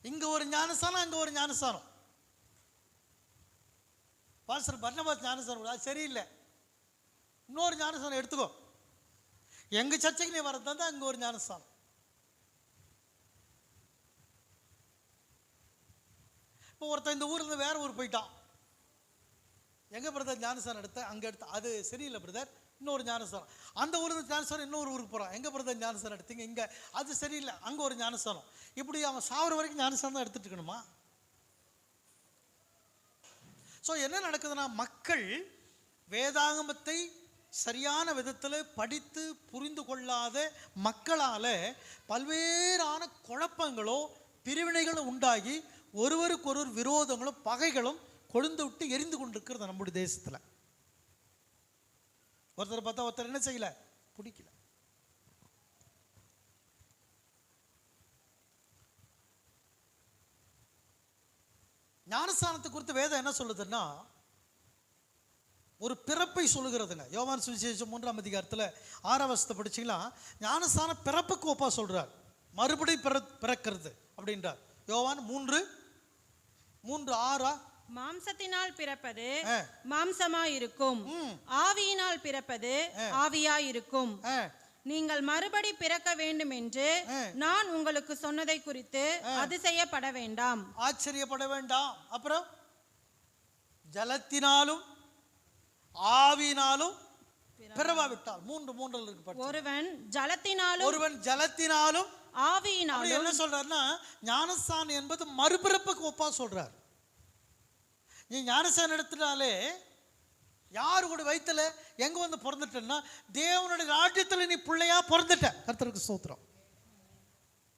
இங்க ஒரு ஞானஸ்தானம், அங்க ஒரு ஞானஸ்தானம். பாஸ்டர் பர்னபாஸ் ஞானஸ்தானம் அது சரியில்லை, இன்னொரு ஞானஸ்தானம் எடுத்துக்கோ. எங்க சர்ச்சைக்கு நீ வரது தான் அங்க ஒரு ஞானஸ்தானம். இப்போ ஒருத்தன் இந்த ஊர்ல இருந்து வேற ஊர் போயிட்டான். எங்க பிரதர் ஞானஸ்தானம் எடுத்த அங்க எடுத்த அது சரியில்லை பிரதர், இன்னொரு ஞானஸ்தானம். அந்த ஊர்ல இருந்து ஞானஸ்தானம் இன்னொரு ஊருக்கு போறான். எங்க பிரதர் ஞானஸ்தானம் எடுத்தீங்க, இங்க அது சரியில்லை, அங்க ஒரு ஞானஸ்தானம். இப்படி அவன் சாவர வரைக்கும் ஞானஸ்தானம் தான் எடுத்துட்டு இருக்கணுமா? ஸோ என்ன நடக்குதுன்னா, மக்கள் வேதாகமத்தை சரியான விதத்தில் படித்து புரிந்து கொள்ளாத மக்களால் பல்வேறான குழப்பங்களோ பிரிவினைகளும் உண்டாகி ஒருவருக்கொருவர் விரோதங்களும் பகைகளும் கொழுந்து விட்டு எரிந்து கொண்டிருக்கிறது நம்முடைய தேசத்தில். ஒருத்தர் பார்த்தா ஒருத்தர் என்ன செய்யல, பிடிக்கல. ஞானஸ்தானத்தை குறித்து வேதம் என்ன சொல்லுதுன்னா, ஒரு பிறப்பை சொல்லுகிறதுங்க. யோவான் சுவிசேஷம் 3ஆம் அதிகாரத்தில் 6ஆம் வசனத்தை படிச்சீங்களா, ஞானஸ்தானம் பிறப்புக்கு ஒப்பா சொல்றார், மறுபடியும் பிறக்கிறது அப்படின்றார். யோவான் 3:6. மாம்சத்தினால் பிறப்பது மாம்சமாய் இருக்கும், ஆவியினால் பிறப்பது ஆவியாய் இருக்கும். நீங்கள் மறுபடி பிறக்க வேண்டும் என்று நான் உங்களுக்கு சொன்னதை குறித்து அதிசயப்பட வேண்டாம், ஆச்சரியப்பட வேண்டாம். அப்புறம் ஜலத்தினாலும் ஆவியினாலும் பிறவாவிட்டால் மூன்று இருக்கு. ஒருவன் ஜலத்தினாலும் ஆவியினாலும். என்ன சொல்றாருன்னா, ஞானஸ்தானம் என்பது மறுபிறப்புக்கு ஒப்பா சொல்றார். நீ ஞானஸ்தானம் எடுத்துட்டாலே யாரு கூட வயிற்றுல எங்க வந்து பிறந்துட்டேன்னா தேவனுடைய ராஜ்யத்தில் நீ பிள்ளையா பிறந்துட்ட. கர்த்தருக்கு ஸ்தோத்திரம்.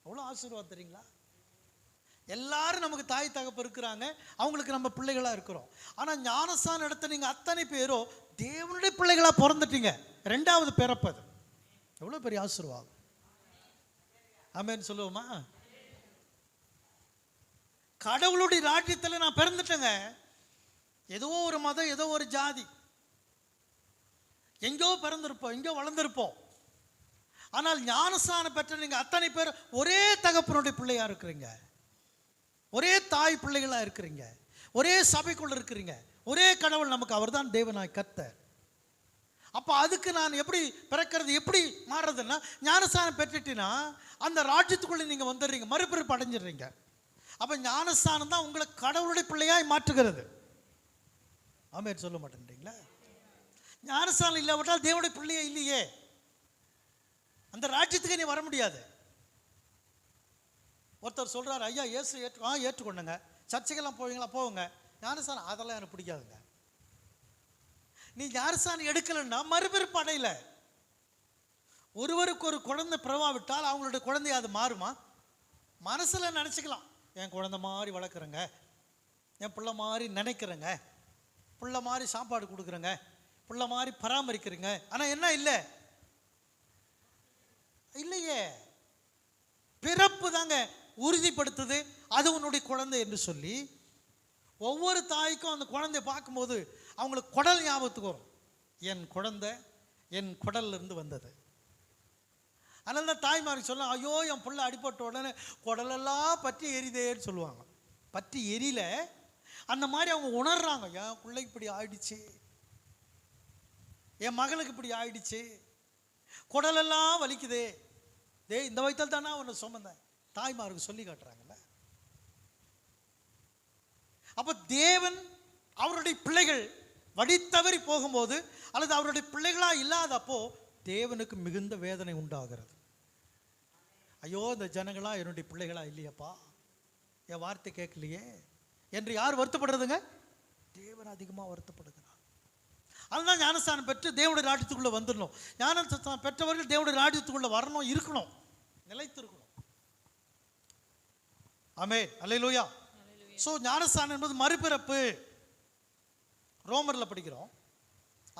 அவ்வளோ ஆசீர்வாதம் தெரியுங்களா? எல்லாரும் நமக்கு தாய் தகப்பு இருக்கிறாங்க, அவங்களுக்கு நம்ம பிள்ளைகளா இருக்கிறோம். ஆனா ஞானஸ்தானம் எடுத்த நீங்க அத்தனை பேரோ தேவனுடைய பிள்ளைகளா பிறந்துட்டீங்க. ரெண்டாவது பிறப்பது எவ்வளவு பெரிய ஆசீர்வாதம். ஆமென் சொல்லுவோமா? கடவுளுடைய ராஜ்யத்தில் நான் பிறந்துட்டேங்க. ஏதோ ஒரு மதம், ஏதோ ஒரு ஜாதி, எங்கோ பிறந்திருப்போம், எங்கோ வளர்ந்திருப்போம். ஆனால் ஞானஸ்நானம் பெற்ற நீங்க அத்தனை பேர் ஒரே தகப்பனுடைய பிள்ளையா இருக்கிறீங்க, ஒரே தாய் பிள்ளைகளா இருக்கிறீங்க, ஒரே சபைக்குள்ள இருக்கிறீங்க. ஒரே கடவுள் நமக்கு, அவர் தான் தேவனாய் கர்த்தர். அப்ப அதுக்கு நான் எப்படி பிறக்கிறது, எப்படி மாறுறதுன்னா, ஞானஸ்நானம் பெற்றுட்டினா அந்த ராஜ்யத்துக்குள்ள நீங்க வந்துடுறீங்க, மறுபிறப்பு அடைஞ்சிடுறீங்க. அப்ப ஞானஸ்நானம் தான் உங்களை கடவுளுடைய பிள்ளையாய் மாற்றுகிறது. ஆமென் சொல்ல மாட்டேன்றீங்களா? ஞானஸ்நானம் இல்லாவிட்டால் தேவனுடைய பிள்ளையே இல்லையே, அந்த ராஜ்யத்துக்கு நீ வர முடியாது. ஒருத்தர் சொல்றாரு, ஐயா இயேசு ஏற்றுக்கொண்டங்க, சர்ச்சைக்கெல்லாம் போவீங்களா? போவுங்க. ஞானஸ்நானம் அதெல்லாம் எனக்கு பிடிக்காதுங்க. நீ ஞானஸ்நானம் எடுக்கலன்னா மறுபிறப்பு அடையல. ஒருவருக்கு ஒரு குழந்தை பிறவாவிட்டால் அவங்களுடைய குழந்தை அது மாறுமா? மனசுல நினைச்சுக்கலாம், என் குழந்தை மாதிரி வளர்க்குறேங்க, என் பிள்ளை மாதிரி நினைக்கிறேங்க, பிள்ளை மாதிரி சாப்பாடு கொடுக்குறேங்க, பிள்ளை மாதிரி பராமரிக்கிறேங்க. ஆனா என்ன இல்லை, இல்லையே. பிறப்பு தாங்க உறுதிப்படுத்துது அது உன்னுடைய குழந்தை என்று சொல்லி. ஒவ்வொரு தாய்க்கும் அந்த குழந்தைய பார்க்கும்போது அவங்களுக்கு குடல் ஞாபகத்துக்கு வரும். என் குழந்தை என் குடல்ல இருந்து வந்தது. அதனால தான் தாய்மாருக்கு சொல்ல, ஐயோ என் பிள்ளை அடிபட்ட உடனே குடலெல்லாம் பற்றி எரிதேன்னு சொல்லுவாங்க. பற்றி எரியல, அந்த மாதிரி அவங்க உணர்றாங்க, என் பிள்ளைக்கு இப்படி ஆயிடுச்சு, என் மகளுக்கு இப்படி ஆயிடுச்சு, குடலெல்லாம் வலிக்குதே, இந்த வயிற்றில் தானே அவனை சுமந்தேன். தாய்மாருக்கு சொல்லி காட்டுறாங்கல்ல. அப்ப தேவன் அவருடைய பிள்ளைகள் வடித்தவறி போகும்போது அல்லது அவருடைய பிள்ளைகளா இல்லாதப்போ தேவனுக்கு மிகுந்த வேதனை உண்டாகிறது. ஐயோ இந்த ஜனங்களா என்னுடைய பிள்ளைகளா இல்லையப்பா, என் வார்த்தை கேட்கலையே என்று யார் வருத்தப்படுறதுங்க? தேவன் அதிகமாக வருத்தப்படுகிறார். அதுதான் ஞானஸ்தானம் பெற்று தேவனுடைய ராஜ்யத்துக்குள்ளே வந்துடணும். ஞானஸ்தானம் பெற்றவர்கள் தேவனுடைய ராஜ்யத்துக்குள்ளே வரணும், இருக்கணும், நிலைத்திருக்கணும். ஆமென், அல்லேலூயா. ஸோ ஞானஸ்தானம் என்பது மறுபிறப்பு. ரோமரில் படிக்கிறோம்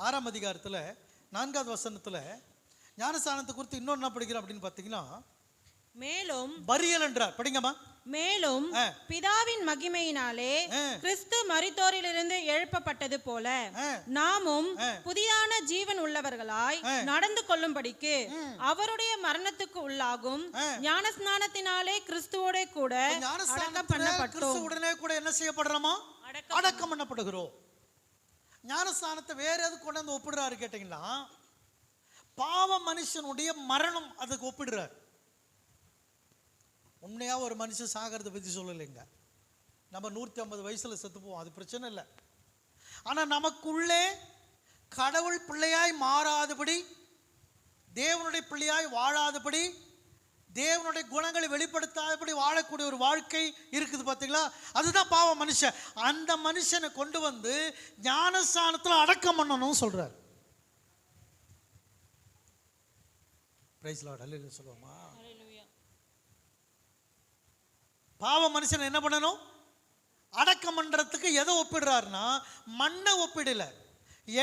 6ஆம் அதிகாரத்தில் 4வது வசனத்தில் ஞானஸ்தானத்தை குறித்து இன்னொன்று என்ன படிக்கிறோம் அப்படின்னு பார்த்தீங்கன்னா, மேலும் பரியல் என்றார். படிங்கம்மா. மேலும் பிதாவின் மகிமையினாலே கிறிஸ்து மரித்தோரிலிருந்து எழுப்பப்பட்டது போல நாமும் புதிதான ஜீவன் உள்ளவர்களாய் நடந்து கொள்ளும்படிக்கு அவருடைய மரணத்துக்கு உள்ளாகும் ஞானஸ்நானத்தினாலே கிறிஸ்துவோட கூட அடக்கம் பண்ணப்பட்டோம். உடனே கூட என்ன செய்யப்படுறோமா? அடக்கம் பண்ணப்படுகிறோம். ஞானஸ்தானத்தை வேற எது கொண்டு வந்து ஒப்பிடுறாரு கேட்டீங்கன்னா, பாவ மனுஷனுடைய மரணம் அதுக்கு ஒப்பிடுறாரு. உண்மையா ஒரு மனுஷன் சாகிறத பற்றி சொல்லலைங்க. நம்ம 150 வயசுல செத்து போவோம், அது பிரச்சனை இல்லை. ஆனா நமக்குள்ளே கடவுள் பிள்ளையாய் மாறாதபடி, தேவனுடைய பிள்ளையாய் வாழாதபடி, தேவனுடைய குணங்களை வெளிப்படுத்தாதபடி வாழக்கூடிய ஒரு வாழ்க்கை இருக்குது பார்த்தீங்களா? அதுதான் பாவ மனுஷன். அந்த மனுஷனை கொண்டு வந்து ஞானஸ்தானத்தில் அடக்கம் பண்ணணும் சொல்றார். பிரைஸ் லார்ட், அல்லேலூயா சொல்லுவோமா? பாவ மனுஷன் என்ன பண்ணணும்? அடக்கம் பண்றதுக்கு எதை ஒப்பிடுறாருன்னா, மண்ணை ஒப்பிடல,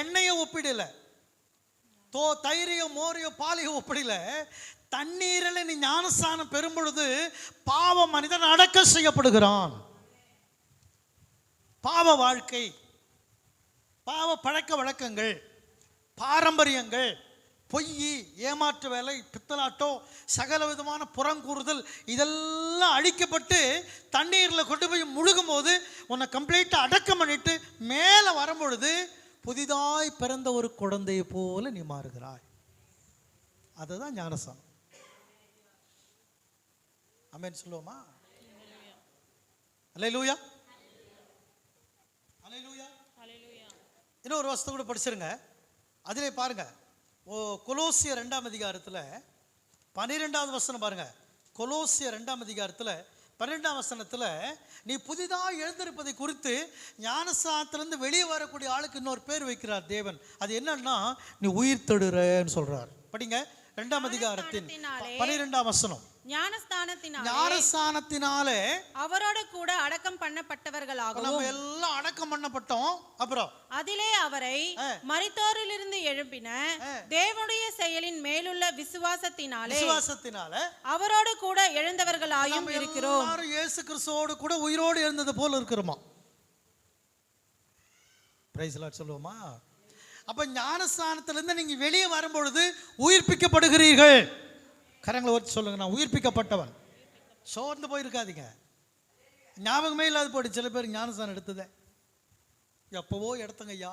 எண்ணெயை ஒப்பிடல, தயிரையோ மோரையோ பாலையோ ஒப்பிடல. தண்ணீரில் நீ ஞானஸ்தானம் பெறும் பொழுது பாவ மனிதன் அடக்கம் செய்யப்படுகிறான். பாவ வாழ்க்கை, பாவ பழக்க வழக்கங்கள், பாரம்பரியங்கள், பொய், ஏமாற்று வேலை, பித்தலாட்டம், சகல விதமான புறங்கூறுதல், இதெல்லாம் அழிக்கப்பட்டு தண்ணீரில் கொண்டு போய் முழுகும் போது உன்னை கம்ப்ளீட்டாக அடக்கம் பண்ணிட்டு மேலே வரும்பொழுது புதிதாய் பிறந்த ஒரு குழந்தையை போல நீ மாறுகிறாய். அதுதான் ஞானஸ்தானம். ஆமென் சொல்லுவோமா? அல்லேலூயா, அல்லேலூயா. இன்னொரு வசனத்தை கூட படிச்சிருங்க. அதிலே பாருங்க, கொலோசியர் 2ஆம் அதிகாரத்தில் 12வது வசனம் பாருங்க. கொலோசியர் 2ஆம் அதிகாரத்தில் 12ஆம் வசனத்தில், நீ புதிதாக எழுந்திருப்பதை குறித்து ஞானஸ்தானத்திலிருந்து வெளியே வரக்கூடிய ஆளுக்கு இன்னொரு பேர் வைக்கிறார் தேவன். அது என்னன்னா, நீ உயிர் தெழுறன்னு சொல்றார். படிங்க 2ஆம் அதிகாரத்தின் 12ஆம் வசனம். ஞானஸ்தானத்தினாலே அவரோடு கூட அடக்கம் பண்ணப்பட்டவர்களாகவும். நம்ம எல்லாம் அடக்கம் பண்ணப்பட்டோம். அப்புறம் அதிலே அவரை மரித்தோரிலிருந்து எழுப்பின தேவனுடைய செயலின் மேலுள்ள விசுவாசத்தினாலே அவரோடு கூட எழுந்தவர்களாயும் இருக்கிறோம். இயேசு கிறிஸ்துவோடு கூட உயிரோடு எழுந்தது போல இருக்கிறோமா? பிரைஸ் லார்ட் சொல்லுவோமா? அப்ப ஞானஸ்தானத்திலிருந்து நீங்க வெளியே வரும்பொழுது உயிர்ப்பிக்கப்படுகிறீர்கள். கரங்களை வச்சு சொல்லுங்க, நான் உயிர்ப்பிக்கப்பட்டவன். சோர்ந்து போயிருக்காதீங்க. ஞாபகமே இல்லாத போயிடுச்சு சில பேர் ஞானஸ்தானம் எடுத்ததே. எப்பவோ எடுத்தங்க ஐயா,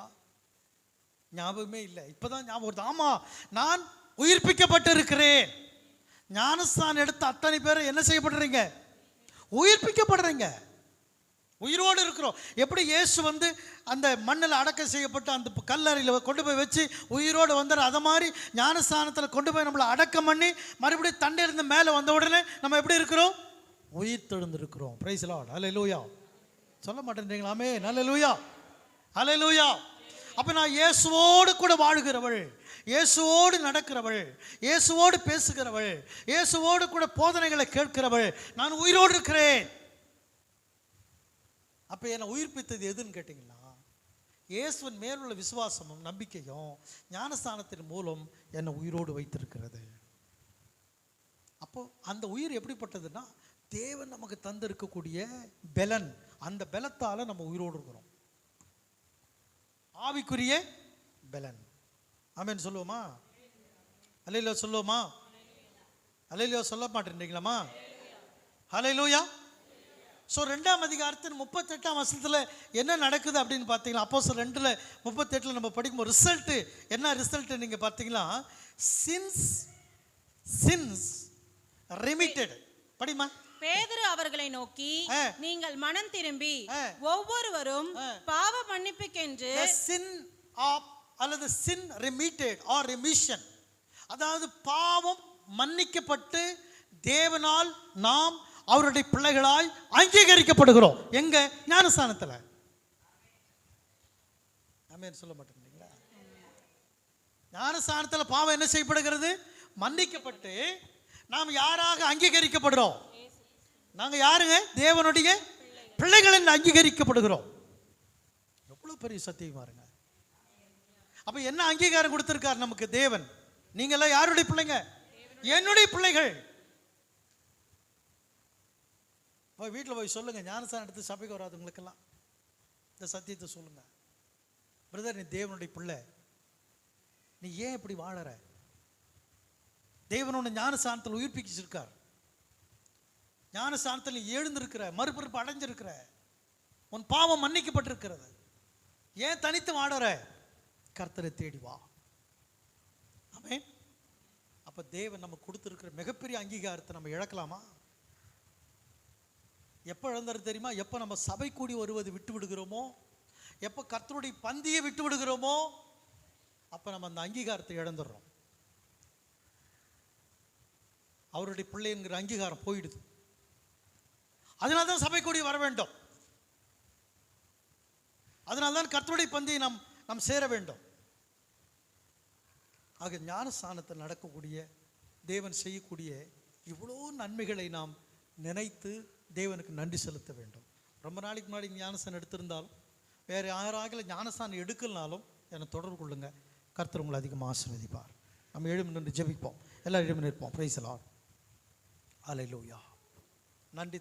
ஞாபகமே இல்லை. இப்பதான் ஞாபகம் வருது. ஆமா, நான் உயிர்ப்பிக்கப்பட்டு இருக்கிறேன். ஞானஸ்தானம் எடுத்த அத்தனை பேர் என்ன செய்யப்படுறீங்க? உயிர்ப்பிக்கப்படுறீங்க. உயிரோடு இருக்கிறோம். எப்படி இயேசு வந்து அந்த மண்ணில் அடக்கம் செய்யப்பட்டு அந்த கல்லறையில் கொண்டு போய் வச்சு உயிரோடு வந்தார், அதை மாதிரி ஞானஸ்தானத்தில் கொண்டு போய் நம்மளை அடக்கம் பண்ணி மறுபடியும் தண்டையிலிருந்து மேலே வந்த உடனே நம்ம எப்படி இருக்கிறோம்? உயிர் தெழுந்திருக்கிறோம். பிரைஸ் லார்ட், அல்லேலூயா. சொல்ல மாட்டேன்றீங்களா? ஆமென், அல்லேலூயா, அல்லேலூயா. அப்போ நான் இயேசுவோடு கூட வாழ்கிறவள், இயேசுவோடு நடக்கிறவள், இயேசுவோடு பேசுகிறவள், இயேசுவோடு கூட போதனைகளை கேட்கிறவள், நான் உயிரோடு இருக்கிறேன். அப்போ என்னை உயிர்ப்பித்தது எதுன்னு கேட்டிங்கன்னா, இயேசுவின் மேலுள்ள விசுவாசமும் நம்பிக்கையும் ஞானஸ்தானத்தின் மூலம் என்னை உயிரோடு வைத்திருக்கிறது. அப்போ அந்த உயிர் எப்படிப்பட்டதுன்னா, தேவன் நமக்கு தந்திருக்கக்கூடிய பலன், அந்த பலத்தால் நம்ம உயிரோடு இருக்கிறோம். ஆவிக்குரிய பலன். ஆமென் சொல்லுவோமா? அல்லேலூயா சொல்லுவோமா? அல்லேலூயா சொல்ல மாட்டேன்றீங்களாமா? அல்லேலூயா. ஸோ 2ஆம் அதிகாரத்தின் 38ஆம் வசனத்தில் என்ன நடக்குது அப்படின்னு பார்த்தீங்கன்னா, அப்போஸ்தலர் 2:38 நம்ம படிக்கும்போது ரிசல்ட்டு என்ன ரிசல்ட்டு நீங்கள் பார்த்தீங்கன்னா, சின்ஸ் ரெமிட்டட். படிமா. பேதுரு அவர்களை நோக்கி, நீங்கள் மனம் திரும்பி ஒவ்வொருவரும் பாவ மன்னிப்புக்கென்று sin of அல்லது sin remitted or remission, அதாவது பாவம் மன்னிக்கப்பட்டு தேவனால் நாம் அவருடைய பிள்ளைகளாய் அங்கீகரிக்கப்படுகிறோம். எங்க? ஞானஸ்தானத்தில். ஆமென் சொல்ல மாட்டேங்கிறீங்களா? ஞானஸ்தானத்தில் பாவம் என்ன செய்யப்படுகிறது? மன்னிக்கப்பட்டு நாம் யாராக அங்கீகரிக்கப்படுறோம்? நாங்க யாருங்க? தேவனுடைய பிள்ளைகள் என்று அங்கீகரிக்கப்படுகிறோம். எவ்வளவு பெரிய சத்தியம் பாருங்க. அப்ப என்ன அங்கீகாரம் கொடுத்திருக்கார் நமக்கு தேவன்? நீங்க எல்லாம் யாருடைய பிள்ளைங்க? என்னுடைய பிள்ளைகள். போய் வீட்டில் போய் சொல்லுங்க, ஞானஸ்தானம் எடுத்து சபைக்கு வராதவங்களுக்கெல்லாம் இந்த சத்தியத்தை சொல்லுங்க. பிரதர், நீ தேவனுடைய பிள்ளை, நீ ஏன் இப்படி வாழற? தேவனோட ஞானஸ்தானத்தில் உயிர்ப்பிச்சிருக்கார். ஞானஸ்தானத்தில் நீ எழுந்திருக்கிற, மறுபிறப்பு அடைஞ்சிருக்கிற, உன் பாவம் மன்னிக்கப்பட்டிருக்கிறது. ஏன் தனித்து வாழற? கர்த்தரை தேடி வா. ஆமென். அப்ப தேவன் நமக்கு கொடுத்திருக்கிற மிகப்பெரிய அங்கீகாரத்தை நம்ம இழக்கலாமா? எப்போ இழந்தது தெரியுமா? எப்போ நம்ம சபை கூடி வருவது விட்டு விடுகிறோமோ, எப்போ கர்த்தருடைய பந்தியை விட்டு விடுகிறோமோ, அப்போ நம்ம அந்த அங்கீகாரத்தை இழந்துடுறோம். அவருடைய பிள்ளை என்கிற அங்கீகாரம் போயிடுது. அதனால தான் சபை கூடி வர வேண்டும். அதனால தான் கர்த்தருடைய பந்தியை நாம் சேர வேண்டும். ஆக ஞானஸ்தானத்தில் நடக்கக்கூடிய தேவன் செய்யக்கூடிய இவ்வளோ நன்மைகளை நாம் நினைத்து தேவனுக்கு நன்றி செலுத்த வேண்டும். ரொம்ப நாளைக்கு முன்னாடி ஞானஸ்தானம் எடுத்திருந்தாலும், வேறு யாராக ஞானஸ்தானம் எடுக்கலனாலும் என்னை தொடர்பு கொள்ளுங்க. கர்த்தர் உங்களை அதிகமாக ஆசீர்வதிப்பார். நம்ம எழுந்து நின்று ஜெபிப்போம். எல்லாரும் எழுந்து நிற்போம். Praise the lord. அல்லேலூயா. நன்றி.